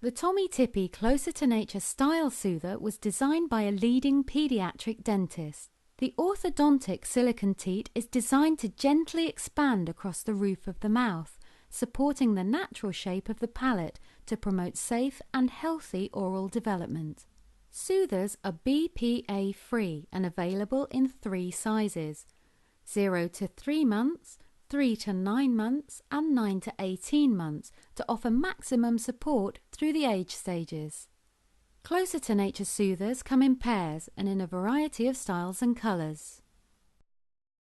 The Tommee Tippee Closer to Nature Style Soother was designed by a leading paediatric dentist. The orthodontic silicone teat is designed to gently expand across the roof of the mouth, supporting the natural shape of the palate to promote safe and healthy oral development. Soothers are BPA-free and available in 3 sizes: 0 to 3 months, 3 to 9 months and 9 to 18 months to offer maximum support through the age stages. Closer to Nature Soothers come in pairs and in a variety of styles and colours.